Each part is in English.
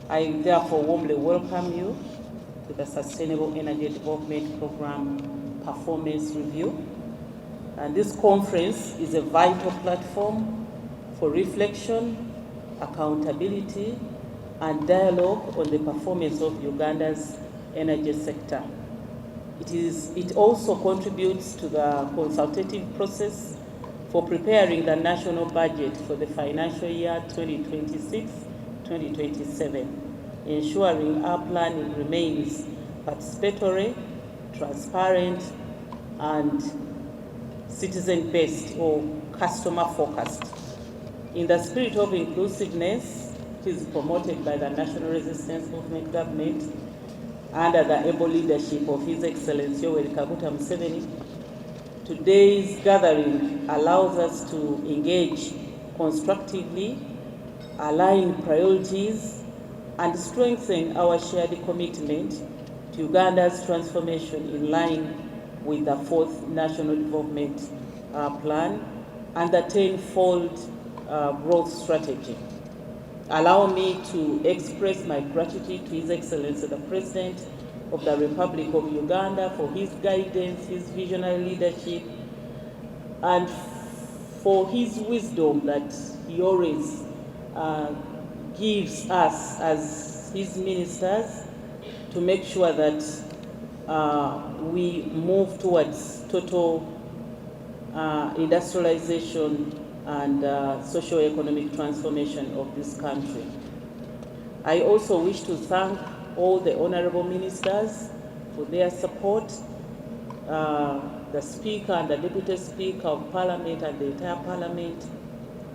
I therefore warmly welcome you to the Sustainable Energy Development Program Performance Review. And this conference is a vital platform for reflection, accountability, and dialogue on the performance of Uganda's energy sector. It also contributes to the consultative process for preparing the national budget for the financial year 2026-2027, ensuring our planning remains participatory, transparent, and citizen-based or customer-focused. In the spirit of inclusiveness, it is promoted by the National Resistance Movement government under the able leadership of His Excellency Yoweri Kaguta Museveni. Today's gathering allows us to engage constructively, align priorities, and strengthen our shared commitment to Uganda's transformation in line with the 4th National Development Plan and the 10-fold growth strategy. Allow me to express my gratitude to His Excellency the President of the Republic of Uganda for his guidance, his visionary leadership, and for his wisdom that he always gives us as his ministers to make sure that we move towards total industrialization and socio-economic transformation of this country. I also wish to thank all the honorable ministers for their support, the Speaker and the Deputy Speaker of Parliament and the entire Parliament,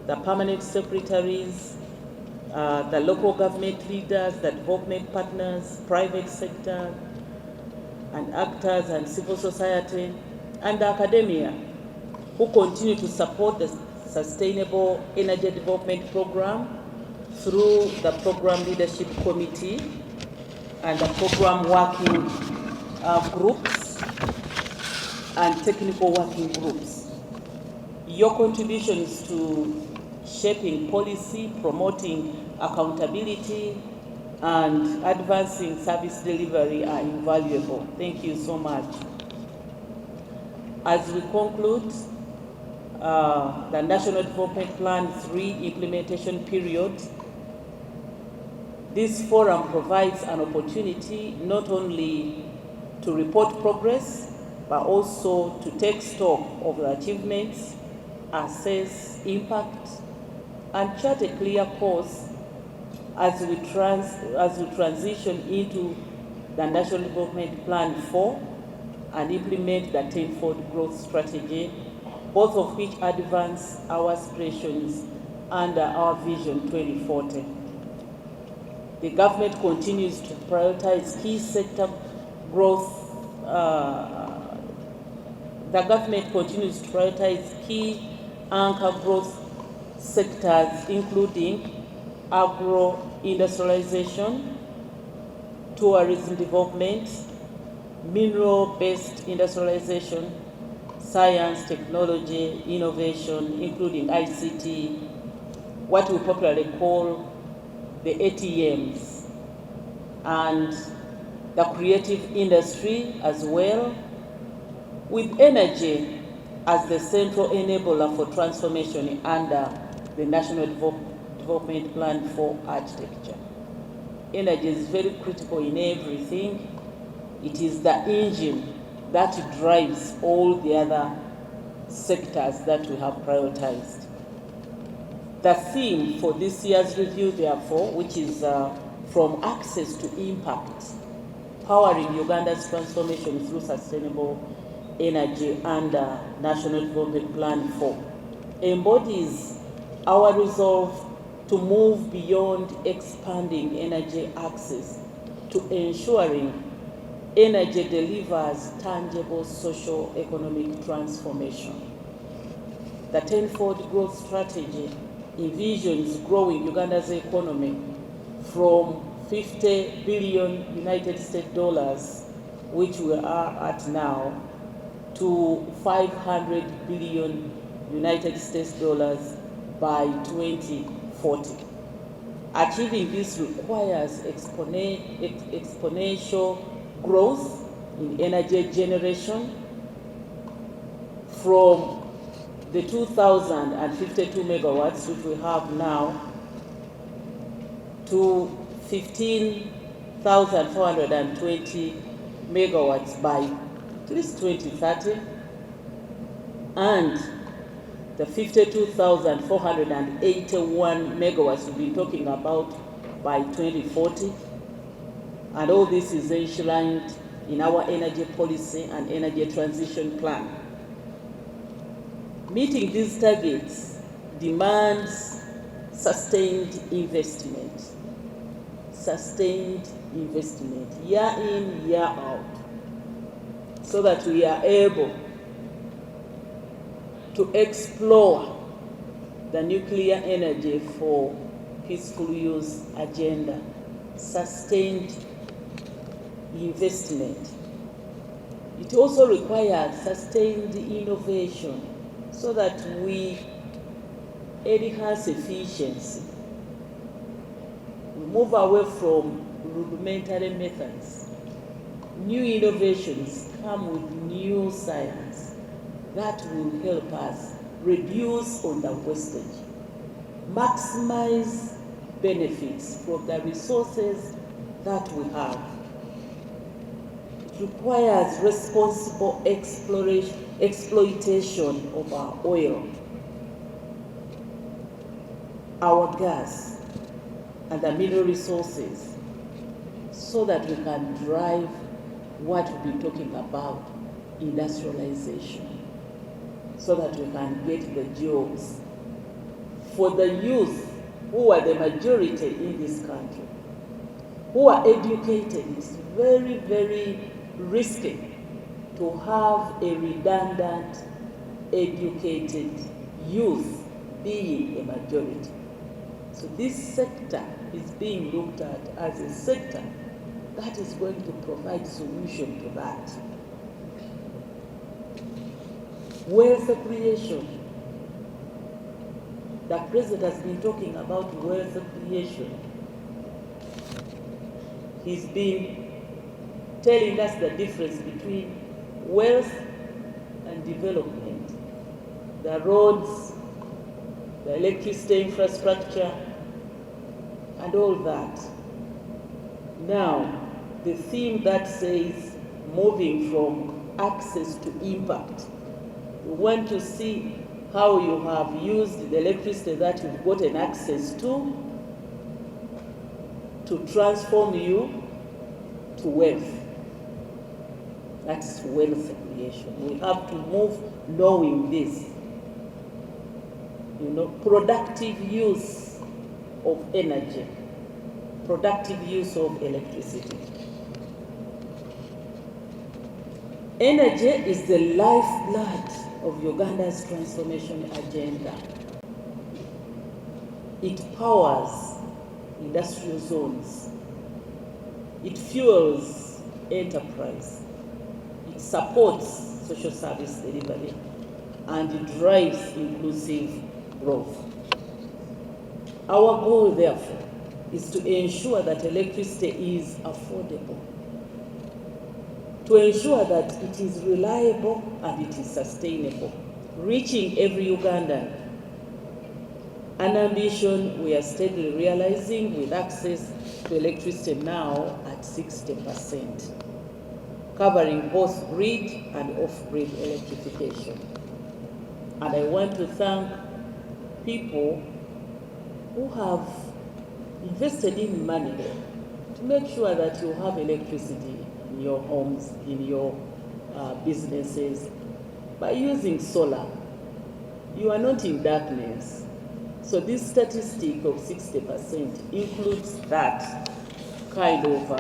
the permanent secretaries, the local government leaders, the development partners, private sector, and actors and civil society, and the academia, who continue to support the Sustainable Energy Development Program through the Program Leadership Committee and the Program Working Groups and Technical Working Groups. Your contributions to shaping policy, promoting accountability, and advancing service delivery are invaluable. Thank you so much. As we conclude the National Development Plan 3 implementation period, this forum provides an opportunity not only to report progress, but also to take stock of the achievements, assess impact, and chart a clear course as we transition into the National Development Plan 4 and implement the 10-fold growth strategy, both of which advance our aspirations under our Vision 2040. The government continues to prioritize key sector growth. The government continues to prioritize key anchor growth sectors, including agro-industrialization, tourism development, mineral-based industrialization, science, technology, innovation, including ICT, what we popularly call the ATMs, and the creative industry as well, with energy as the central enabler for transformation under the National Development Plan for architecture. Energy is very critical in everything. It is the engine that drives all the other sectors that we have prioritized. The theme for this year's review, therefore, which is from access to impact, powering Uganda's transformation through sustainable energy under National Development Plan 4, embodies our resolve to move beyond expanding energy access to ensuring energy delivers tangible socio-economic transformation. The 10-fold growth strategy envisions growing Uganda's economy from 50 billion United States dollars, which we are at now, to 500 billion United States dollars by 2040. Achieving this requires exponential growth in energy generation from the 2,052 megawatts which we have now to 15,420 megawatts by at least 2030, and the 52,481 megawatts we've been talking about by 2040. And all this is enshrined in our energy policy and energy transition plan. Meeting these targets demands sustained investment, year in, year out, so that we are able to explore the nuclear energy for peaceful use agenda. Sustained investment. It also requires sustained innovation so that we enhance efficiency. We move away from rudimentary methods. New innovations come with new science that will help us reduce on the wastage, maximize benefits from the resources that we have. It requires responsible exploitation of our oil, our gas, and the mineral resources, so that we can drive what we've been talking about, industrialization, so that we can get the jobs for the youth who are the majority in this country, who are educated. It's very, very risky to have a redundant, educated youth being a majority. So this sector is being looked at as a sector that is going to provide solution to that. Wealth creation. The president has been talking about wealth creation. He's been telling us the difference between wealth and development. The roads, the electricity infrastructure, and all that. Now, the theme that says moving from access to impact. We want to see how you have used the electricity that you've gotten access to transform you to wealth. That's wealth creation. We have to move knowing this. Productive use of energy, productive use of electricity. Energy is the lifeblood of Uganda's transformation agenda. It powers industrial zones. It fuels enterprise. It supports social service delivery, and it drives inclusive growth. Our goal, therefore, is to ensure that electricity is affordable, to ensure that it is reliable and it is sustainable, reaching every Ugandan. An ambition we are steadily realizing with access to electricity now at 60%, covering both grid and off-grid electrification. And I want to thank people who have invested in money to make sure that you have electricity in your homes, in your businesses. By using solar, you are not in darkness. So this statistic of 60% includes that kind of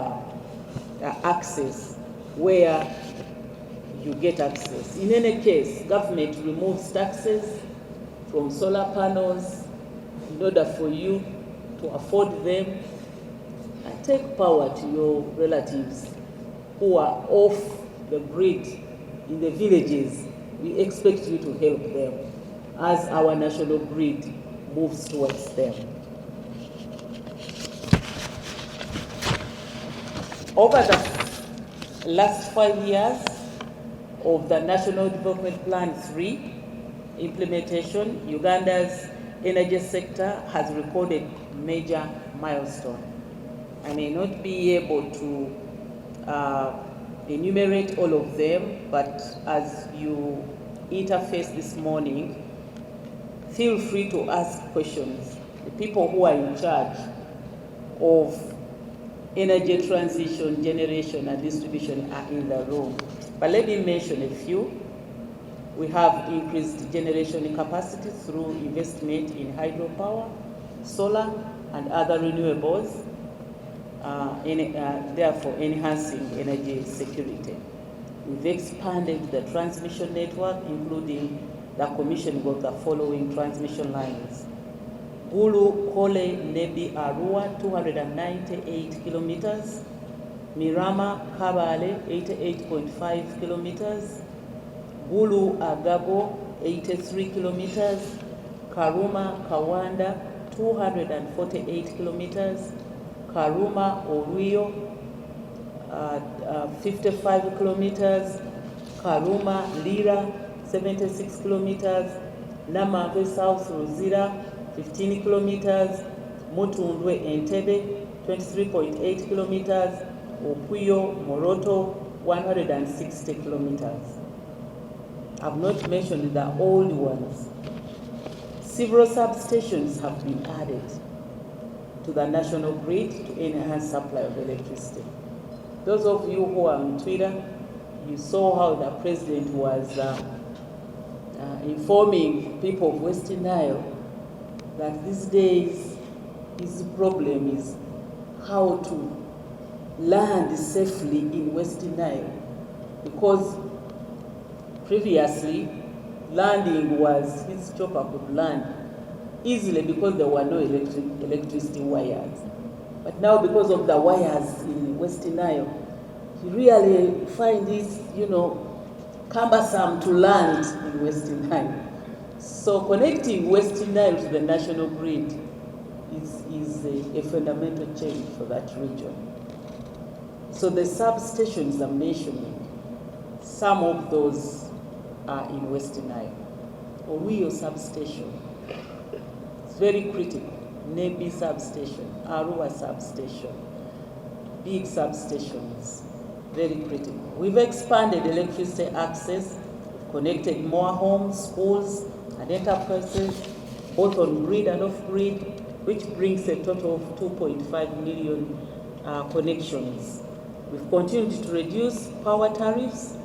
access where you get access. In any case, government removes taxes from solar panels in order for you to afford them, and take power to your relatives who are off the grid in the villages. We expect you to help them as our national grid moves towards them. Over the last 5 years of the National Development Plan 3 implementation, Uganda's energy sector has recorded major milestones. I may not be able to enumerate all of them, but as you interface this morning, feel free to ask questions. The people who are in charge of energy transition, generation, and distribution are in the room. But let me mention a few. We have increased generation capacity through investment in hydropower, solar, and other renewables, therefore enhancing energy security. We've expanded the transmission network, including the commissioning of the following transmission lines: Gulu, Kole, Nebi, Arua, 298 kilometers; Mirama, Kabale, 88.5 kilometers; Gulu, Agabo, 83 kilometers; Karuma, Kawanda, 248 kilometers; Karuma, Oruyo, 55 kilometers; Karuma, Lira, 76 kilometers; Namave, South Ruzira, 15 kilometers; Mutundwe, Entebbe, 23.8 kilometers; Opuyo, Moroto, 160 kilometers. I've not mentioned the old ones. Several substations have been added to the national grid to enhance supply of electricity. Those of you who are on Twitter, you saw how the president was informing people of Western Nile that these days his problem is how to land safely in Western Nile, because previously landing was his chopper could land easily because there were no electricity wires. But now, because of the wires in Western Nile, he really finds this, cumbersome to land in Western Nile. So connecting Western Nile to the national grid is a fundamental change for that region. So the substations I'm mentioning, some of those are in Western Nile. Owiyo substation, it's very critical. Nebi substation, Arua substation, big substations, very critical. We've expanded electricity access, connected more homes, schools, and enterprises, both on grid and off grid, which brings a total of 2.5 million connections. We've continued to reduce power tariffs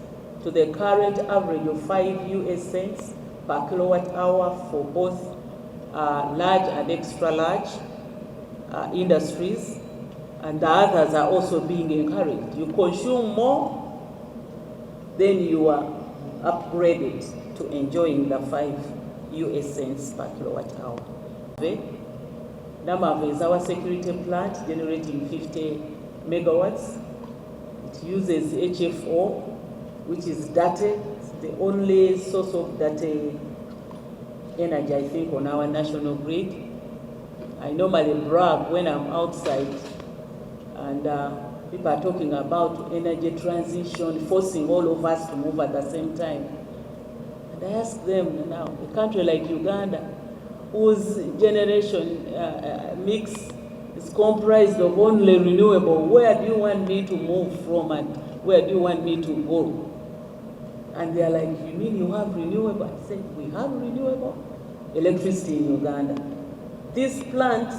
to the current average of 5 US cents per kilowatt hour for both large and extra large industries, and the others are also being encouraged. You consume more, then you are upgraded to enjoying the 5 US cents per kilowatt hour. Namave is our security plant generating 50 megawatts. It uses HFO, which is data. It's the only source of data energy, I think, on our national grid. I normally brag when I'm outside and people are talking about energy transition, forcing all of us to move at the same time. And I ask them now, a country like Uganda, whose generation mix is comprised of only renewable, where do you want me to move from and where do you want me to go? And they're like, you mean you have renewable? I said, we have renewable electricity in Uganda. This plant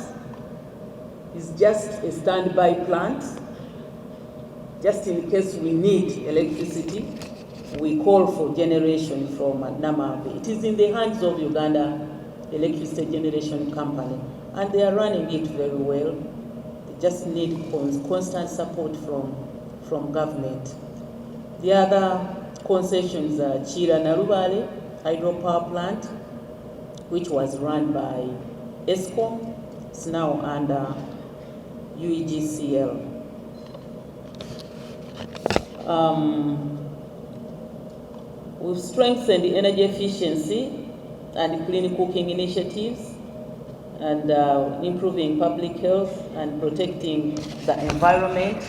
is just a standby plant. Just in case we need electricity, we call for generation from Namave. It is in the hands of Uganda Electricity Generation Company, and they are running it very well. They just need constant support from government. The other concessions are Chira Narubale hydropower plant, which was run by Expo. It's now under UEGCL. We've strengthened the energy efficiency and clean cooking initiatives, and improving public health and protecting the environment.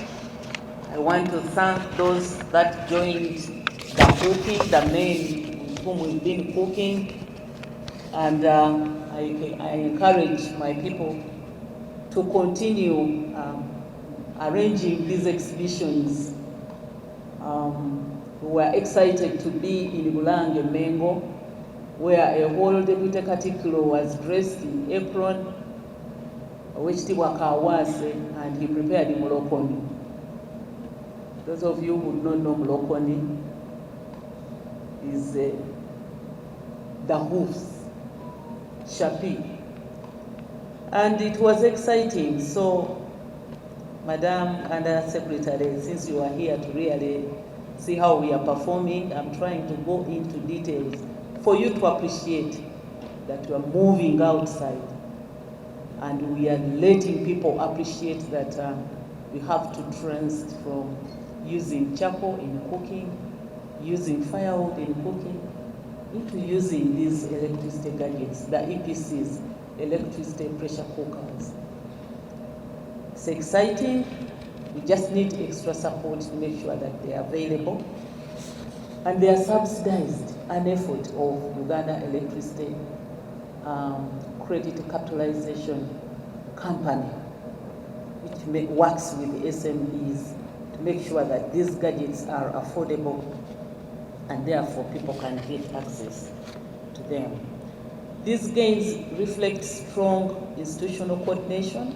I want to thank those that joined the cooking, the men with whom we've been cooking, and I encourage my people to continue arranging these exhibitions. We were excited to be in Bulange Mengo, where a whole deputy Katikkiro was dressed in apron, Oweekitiibwa Kawase, and he prepared mulokoni. Those of you who don't know mulokoni is the hoofs, shapi. And it was exciting. So, Madam Under Secretary, since you are here to really see how we are performing, I'm trying to go into details for you to appreciate that we are moving outside and we are letting people appreciate that we have to transform using charcoal in cooking, using firewood in cooking, into using these electricity gadgets, the EPCs, electricity pressure cookers. It's exciting. We just need extra support to make sure that they are available. And they are subsidized, an effort of Uganda Electricity Credit Capitalization Company, which works with the SMEs to make sure that these gadgets are affordable and therefore people can get access to them. These gains reflect strong institutional coordination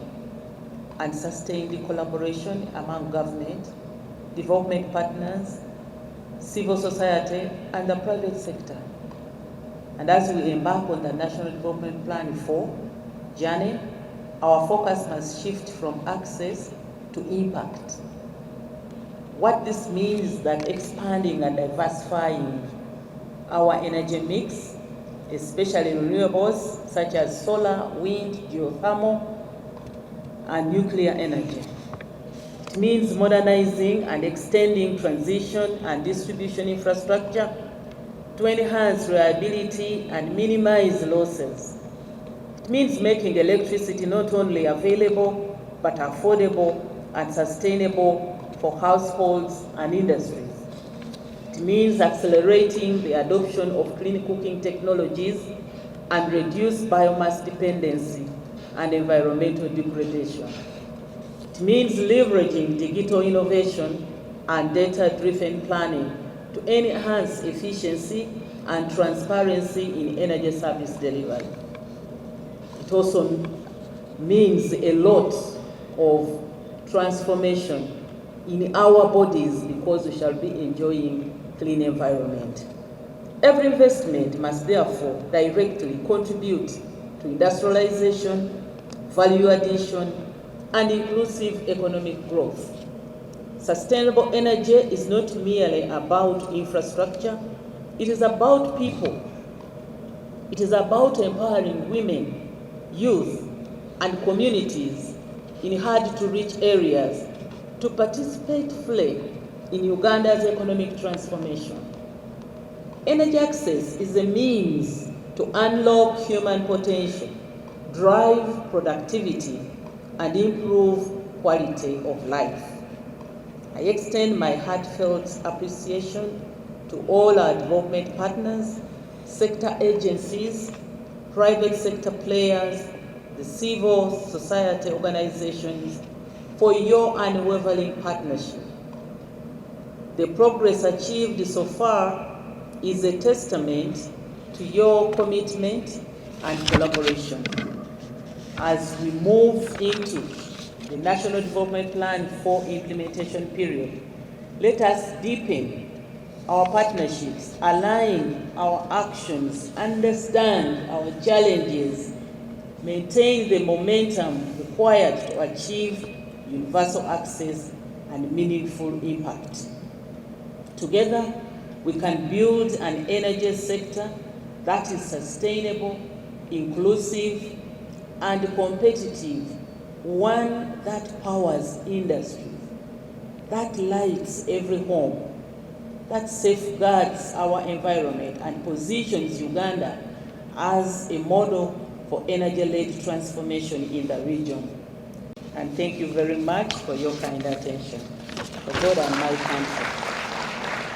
and sustained collaboration among government, development partners, civil society, and the private sector. And as we embark on the National Development Plan 4 journey, our focus must shift from access to impact. What this means is that expanding and diversifying our energy mix, especially renewables such as solar, wind, geothermal, and nuclear energy. It means modernizing and extending transmission and distribution infrastructure to enhance reliability and minimize losses. It means making electricity not only available, but affordable and sustainable for households and industries. It means accelerating the adoption of clean cooking technologies and reduce biomass dependency and environmental degradation. It means leveraging digital innovation and data-driven planning to enhance efficiency and transparency in energy service delivery. It also means a lot of transformation in our bodies because we shall be enjoying clean environment. Every investment must therefore directly contribute to industrialization, value addition, and inclusive economic growth. Sustainable energy is not merely about infrastructure, it is about people. It is about empowering women, youth, and communities in hard-to-reach areas to participate fully in Uganda's economic transformation. Energy access is a means to unlock human potential, drive productivity, and improve quality of life. I extend my heartfelt appreciation to all our development partners, sector agencies, private sector players, the civil society organizations for your unwavering partnership. The progress achieved so far is a testament to your commitment and collaboration. As we move into the National Development Plan 4 implementation period, let us deepen our partnerships, align our actions, understand our challenges, maintain the momentum required to achieve universal access and meaningful impact. Together, we can build an energy sector that is sustainable, inclusive, and competitive, one that powers industry, that lights every home, that safeguards our environment and positions Uganda as a model for energy-led transformation in the region. And thank you very much for your kind attention. for God and my country.